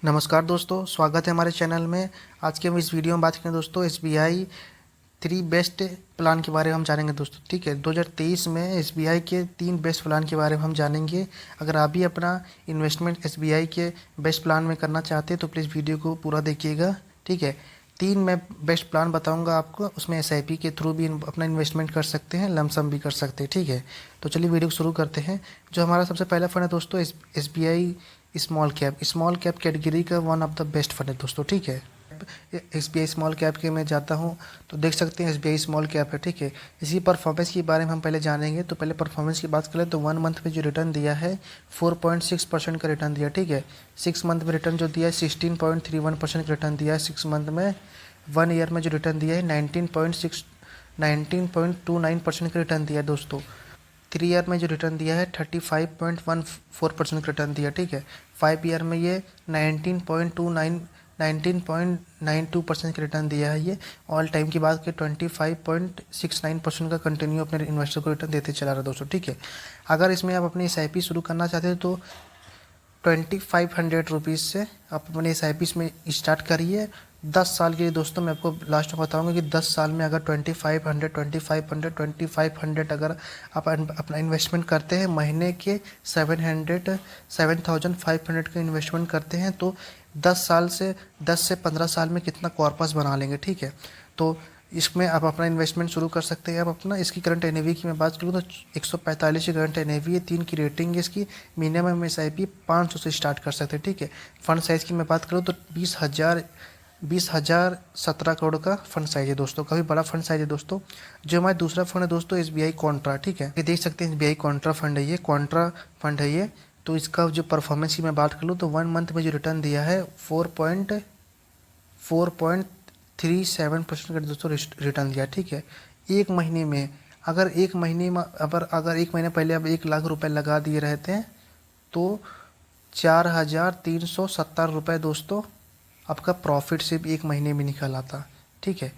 नमस्कार दोस्तों, स्वागत है हमारे चैनल में। आज के हम इस वीडियो में बात करें दोस्तों एसबीआई 3 बेस्ट प्लान के बारे में हम जानेंगे दोस्तों। ठीक है, 2023 में एसबीआई के 3 बेस्ट प्लान के बारे में हम जानेंगे। अगर आप भी अपना इन्वेस्टमेंट एसबीआई के बेस्ट प्लान में करना चाहते हैं तो प्लीज़ वीडियो को पूरा देखिएगा। ठीक है, 3 मैं बेस्ट प्लान बताऊंगा आपको, उसमें एसआईपी के थ्रू भी अपना इन्वेस्टमेंट कर सकते हैं, लमसम भी कर सकते हैं। ठीक है, तो चलिए वीडियो को शुरू करते हैं। जो हमारा सबसे पहला फंड है दोस्तों एसबीआई स्मॉल कैप कैटेगरी का one of the best fund है दोस्तों। ठीक है, एसबीआई स्मॉल कैप के मैं जाता हूँ तो देख सकते हैं एसबीआई स्मॉल कैप है। ठीक है, इसी परफॉर्मेंस के बारे में हम पहले जानेंगे। तो पहले परफॉर्मेंस की बात करें तो 1 मंथ में जो रिटर्न दिया है 4.6% का रिटर्न दिया। ठीक है, 6 मंथ में रिटर्न जो दिया है 16.31% का रिटर्न दिया है 6 मंथ में। 1 ईयर में जो रिटर्न दिया है 19.29% का रिटर्न दिया है दोस्तों। 3 ईयर में जो रिटर्न दिया है 35.14% का रिटर्न दिया। ठीक है, 5 ईयर में ये 19.92% का रिटर्न दिया है। ये ऑल टाइम की बात करें 25.69% का कंटिन्यू अपने इन्वेस्टर को रिटर्न देते चला रहा है दोस्तों। ठीक है, अगर इसमें आप अपनी एसआईपी शुरू करना चाहते हैं तो 2500 रुपीज़ से आप अपने एस में स्टार्ट करिए 10 साल के लिए दोस्तों। मैं आपको लास्ट में बताऊंगा कि 10 साल में अगर 2500 अगर आप अपना इन्वेस्टमेंट करते हैं, महीने के 7500 का इन्वेस्टमेंट करते हैं तो 10 से 15 साल में कितना कॉर्पस बना लेंगे। ठीक है, तो इसमें आप अपना इन्वेस्टमेंट शुरू कर सकते हैं। आप अपना इसकी करंट एनएवी की मैं बात करूँ तो 145 की करंट एनएवी है, 3 की रेटिंग है इसकी। मिनिमम एसआईपी 500 से स्टार्ट कर सकते हैं। ठीक है, फंड साइज़ की मैं बात करूँ तो 20,000 17 करोड़ का फंड साइज है दोस्तों, काफ़ी बड़ा फंड साइज है दोस्तों। जो हमारा दूसरा फंड है दोस्तों एसबीआई कॉन्ट्रा। ठीक है, ये देख सकते हैं एसबीआई कॉन्ट्रा फंड है, ये कॉन्ट्रा फंड है ये। तो इसका जो परफॉर्मेंस की मैं बात कर लूँ तो 1 मंथ में जो रिटर्न दिया है 4.37% का दोस्तों रिटर्न दिया। ठीक है, एक महीने में अगर एक महीने में अगर एक महीने पहले आप 1 लाख रुपए लगा दिए रहते हैं तो 4,370 रुपये दोस्तों आपका प्रॉफिट सिर्फ एक महीने में निकल आता। ठीक है,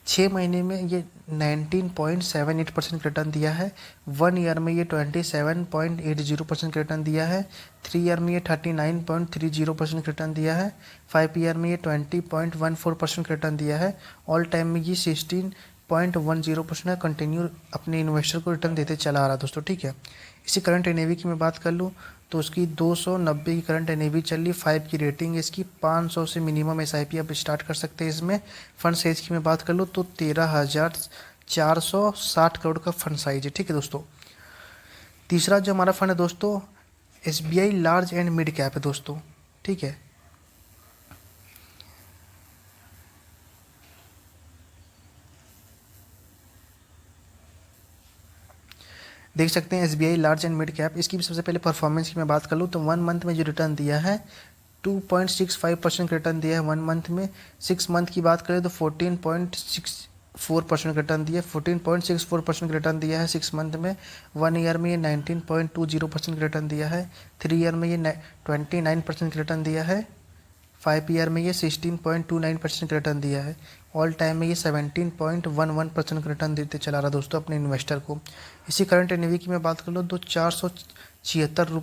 6 महीने में ये 19.78% रिटर्न दिया है। 1 ईयर में ये 27.80% रिटर्न दिया है। 3 ईयर में ये 39.30% रिटर्न दिया है। 5 ईयर में ये 20.14% रिटर्न दिया है। ऑल टाइम में ये 16.10% का कंटिन्यू अपने इन्वेस्टर को रिटर्न देते चला आ रहा दोस्तों। ठीक है, इसी करंट एनएवी की मैं बात कर लूँ तो उसकी 290 की करंट एनएवी चल रही, 5 की रेटिंग है इसकी। 500 से मिनिमम एसआईपी आप स्टार्ट कर सकते हैं इसमें। फंड साइज की मैं बात कर लूँ तो 13,460 करोड़ का फंड साइज है। ठीक है दोस्तों, तीसरा जो हमारा फंड है दोस्तों SBI large and mid cap है दोस्तों। ठीक है, देख सकते हैं SBI large and mid cap. इसकी भी सबसे पहले परफॉर्मेंस की मैं बात कर लूँ तो 1 मंथ में जो रिटर्न दिया है 2.65% रिटर्न दिया है 1 मंथ में। 6 मंथ की बात करें तो 14.64% रिटर्न दिया है। 14.64% रिटर्न दिया है 6 मंथ में। 1 ईयर में ये 19.20% रिटर्न दिया है। 3 ईयर में ये 29% रिटर्न दिया है। 5 ईयर में ये 16.29% रिटर्न दिया है। ऑल टाइम में ये 17.11% रिटर्न देते चला रहा दोस्तों अपने इन्वेस्टर को। इसी करंट एनएवी की मैं बात कर लूँ तो 476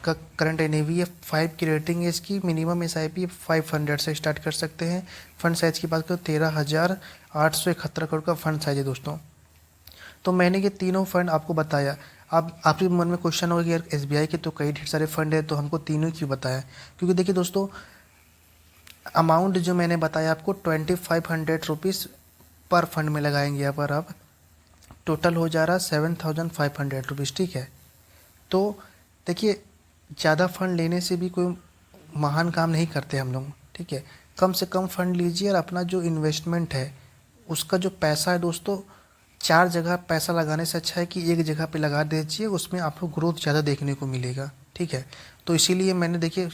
का करंट एनएवी है। 5 की रेटिंग है इसकी। मिनिमम एसआईपी 500 से स्टार्ट कर सकते हैं। फंड साइज की बात करो 13,871 करोड़ का फंड साइज है दोस्तों। तो मैंने ये तीनों फंड आपको बताया। अब आपके मन में क्वेश्चन होगा कि यार एसबीआई के तो कई ढेर सारे फंड है तो हमको तीनों क्यों बताया। क्योंकि देखिए दोस्तों, अमाउंट जो मैंने बताया आपको 2500 रुपीज़ पर फंड में लगाएंगे यहाँ पर आप, टोटल हो जा रहा है 7,500 रुपीज़। ठीक है, तो देखिए ज़्यादा फंड लेने से भी कोई महान काम नहीं करते हम लोग। ठीक है, कम से कम फंड लीजिए और अपना जो इन्वेस्टमेंट है उसका जो पैसा है दोस्तों, 4 जगह पैसा लगाने से अच्छा है कि एक जगह पे लगा दीजिए, उसमें आपको ग्रोथ ज़्यादा देखने को मिलेगा। ठीक है, तो इसीलिए मैंने देखिए,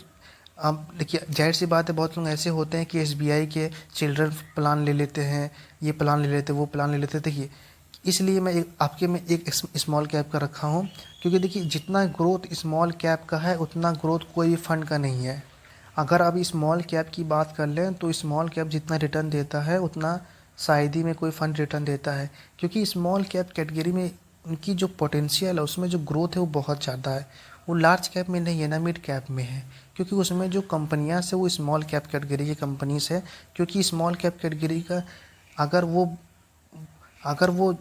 अब देखिए जाहिर सी बात है बहुत लोग ऐसे होते हैं कि एसबीआई के चिल्ड्रन प्लान ले लेते हैं, ये प्लान ले लेते हैं, वो प्लान ले लेते हैं। देखिए इसलिए मैं एक स्मॉल कैप का रखा हूँ, क्योंकि देखिए जितना ग्रोथ स्मॉल कैप का है उतना ग्रोथ कोई फंड का नहीं है। अगर आप स्मॉल कैप की बात कर लें तो स्मॉल कैप जितना रिटर्न देता है उतना शायद ही में कोई फंड रिटर्न देता है, क्योंकि स्मॉल कैप कैटेगरी में उनकी जो पोटेंशियल है उसमें जो ग्रोथ है वो बहुत ज़्यादा है। वो लार्ज कैप में नहीं है ना मिड कैप में है, क्योंकि उसमें जो कंपनियां से वो स्मॉल कैप कैटेगरी की कंपनीज है। क्योंकि स्मॉल कैप कैटेगरी का अगर वो अगर वो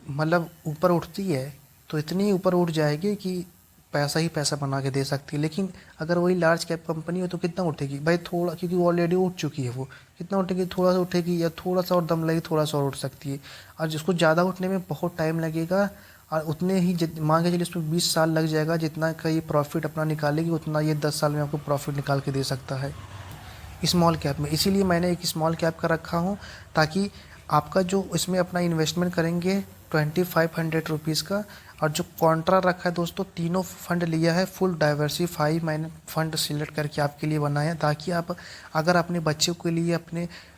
मतलब ऊपर उठती है तो इतनी ऊपर उठ जाएगी कि पैसा ही पैसा बना के दे सकती है। लेकिन अगर वही लार्ज कैप कंपनी हो तो कितना उठेगी भाई, थोड़ा, क्योंकि वो ऑलरेडी उठ चुकी है। वो कितना उठेगी, थोड़ा सा उठेगी, या थोड़ा सा और दम लगे थोड़ा सा और उठ सकती है। और जिसको ज़्यादा उठने में बहुत टाइम लगेगा, और उतने ही मान के चलिए इसमें 20 साल लग जाएगा, जितना का ये प्रॉफिट अपना निकालेगी उतना ये 10 साल में आपको प्रॉफिट निकाल के दे सकता है स्मॉल कैप में। इसीलिए मैंने एक स्मॉल कैप का रखा हूँ, ताकि आपका जो इसमें अपना इन्वेस्टमेंट करेंगे 2500 रुपीज़ का। और जो कॉन्ट्रा रखा है दोस्तों, तीनों फंड लिया है, फुल डाइवर्सिफाई मैंने फंड सिलेक्ट करके आपके लिए बनाया है, ताकि आप अगर अपने बच्चों के लिए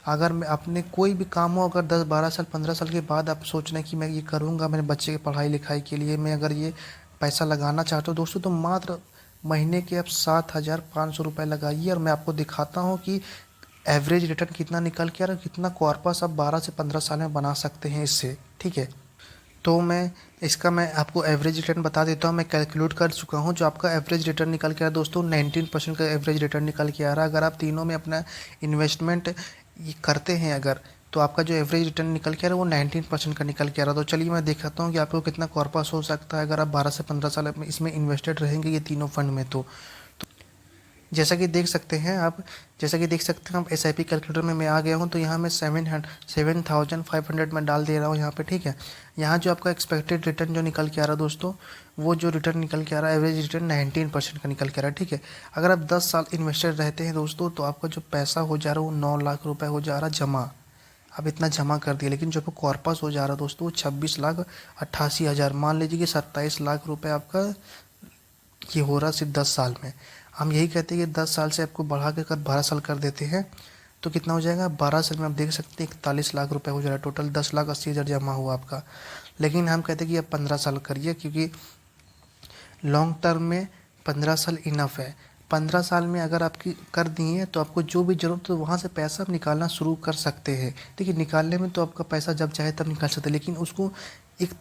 अगर मैं अपने कोई भी काम हो, अगर 10-12 साल 15 साल के बाद आप सोच रहे हैं कि मैं ये करूँगा मेरे बच्चे की पढ़ाई लिखाई के लिए, मैं अगर ये पैसा लगाना चाहता हूँ दोस्तों, तो मात्र महीने के आप 7,500 रुपये लगाइए, और मैं आपको दिखाता हूँ कि एवरेज रिटर्न कितना निकल के आ रहा है, कितना कॉर्पस आप 12 से 15 साल में बना सकते हैं इससे। ठीक है, तो मैं आपको एवरेज रिटर्न बता देता हूँ। मैं कैलकुलेट कर चुका हूँ, जो आपका एवरेज रिटर्न निकल के आ रहा है दोस्तों, 19% का एवरेज रिटर्न निकल के आ रहा है। अगर आप तीनों में अपना इन्वेस्टमेंट करते हैं अगर, तो आपका जो एवरेज रिटर्न निकल के आ रहा है वो 19% का निकल के आ रहा है। तो चलिए मैं दिखाता हूँ कि आपको कितना कॉर्पस हो सकता है अगर आप 12 से 15 साल इसमें इन्वेस्टेड रहेंगे ये तीनों फंड में। तो जैसा कि देख सकते हैं आप, एस आई पी कैलकुलेटर में मैं आ गया हूँ। तो यहाँ मैं 7,500 में डाल दे रहा हूँ यहाँ पे। ठीक है, यहाँ जो आपका एक्सपेक्टेड रिटर्न जो निकल के आ रहा है दोस्तों, वो जो रिटर्न निकल के आ रहा है एवरेज रिटर्न 19% का निकल के आ रहा है। ठीक है, अगर आप 10 साल इन्वेस्टेड रहते हैं दोस्तों, तो आपका जो पैसा हो जा रहा है वो 9 लाख रुपये हो जा रहा है जमा। अब इतना जमा कर दिया, लेकिन जो आपको कॉर्पस हो जा रहा है दोस्तों वो 26,88,000, मान लीजिए कि 27 लाख रुपये आपका ये हो रहा है सिर्फ 10 साल में। हम यही कहते हैं कि 10 साल से आपको बढ़ा के कर 12 साल कर देते हैं, तो कितना हो जाएगा 12 साल में, आप देख सकते हैं 41 लाख रुपए हो जा रहा है। टोटल 10,80,000 जमा हुआ आपका। लेकिन हम कहते हैं कि आप 15 साल करिए, क्योंकि लॉन्ग टर्म में 15 साल इनफ है। 15 साल में अगर आपकी कर दिए तो आपको जो भी ज़रूरत हो वहाँ से पैसा आप निकालना शुरू कर सकते हैं। देखिए, निकालने में तो आपका पैसा जब चाहे तब निकाल सकते हैं, लेकिन उसको एक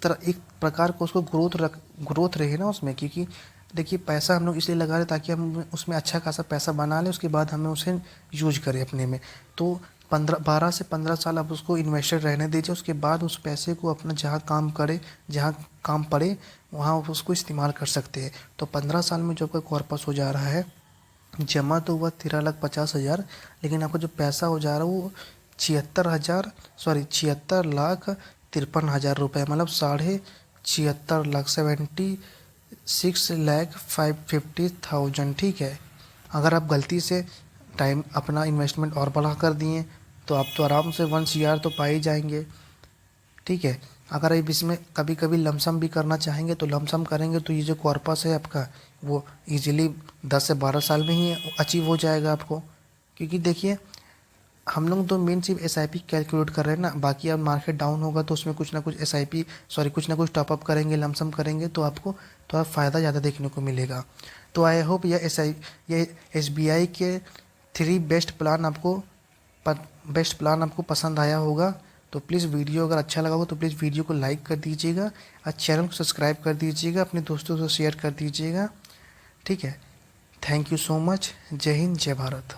प्रकार को उसको ग्रोथ रहे ना उसमें। क्योंकि देखिए, पैसा हम लोग इसलिए लगा रहे हैं ताकि हम उसमें अच्छा खासा पैसा बना लें, उसके बाद हमें उसे यूज करें अपने में। तो 12 से 15 साल आप उसको इन्वेस्टेड रहने दीजिए, उसके बाद उस पैसे को अपना जहाँ काम पड़े वहाँ आप उसको इस्तेमाल कर सकते हैं। तो 15 साल में जो आपका कॉर्पस हो जा रहा है, जमा तो हुआ 13,50,000, लेकिन आपका जो पैसा हो जा रहा है वो 76,53,53,550 रुपये, मतलब 76,50,000, 76,05,50,000। ठीक है, अगर आप गलती से टाइम अपना इन्वेस्टमेंट और बढ़ा कर दिए तो आप तो आराम से 1 CR तो पा ही जाएंगे। ठीक है, अगर आप इसमें कभी कभी लमसम भी करना चाहेंगे तो लमसम करेंगे, तो ये जो कॉर्पस है आपका वो इजीली 10 से 12 साल में ही अचीव हो जाएगा आपको। क्योंकि देखिए, हम लोग तो मेन सिर्फ एस आई पी कैलकुलेट कर रहे हैं ना, बाकी अब मार्केट डाउन होगा तो उसमें कुछ ना कुछ कुछ ना कुछ टॉपअप करेंगे, लमसम करेंगे, तो आपको थोड़ा फ़ायदा ज़्यादा देखने को मिलेगा। तो आई होप ये एस बी आई के 3 बेस्ट प्लान आपको पसंद आया होगा। तो प्लीज़ वीडियो अगर अच्छा लगा हो तो प्लीज़ वीडियो को लाइक कर दीजिएगा, और चैनल को सब्सक्राइब कर दीजिएगा, अपने दोस्तों से शेयर कर दीजिएगा। ठीक है, थैंक यू सो मच। जय हिंद, जय भारत।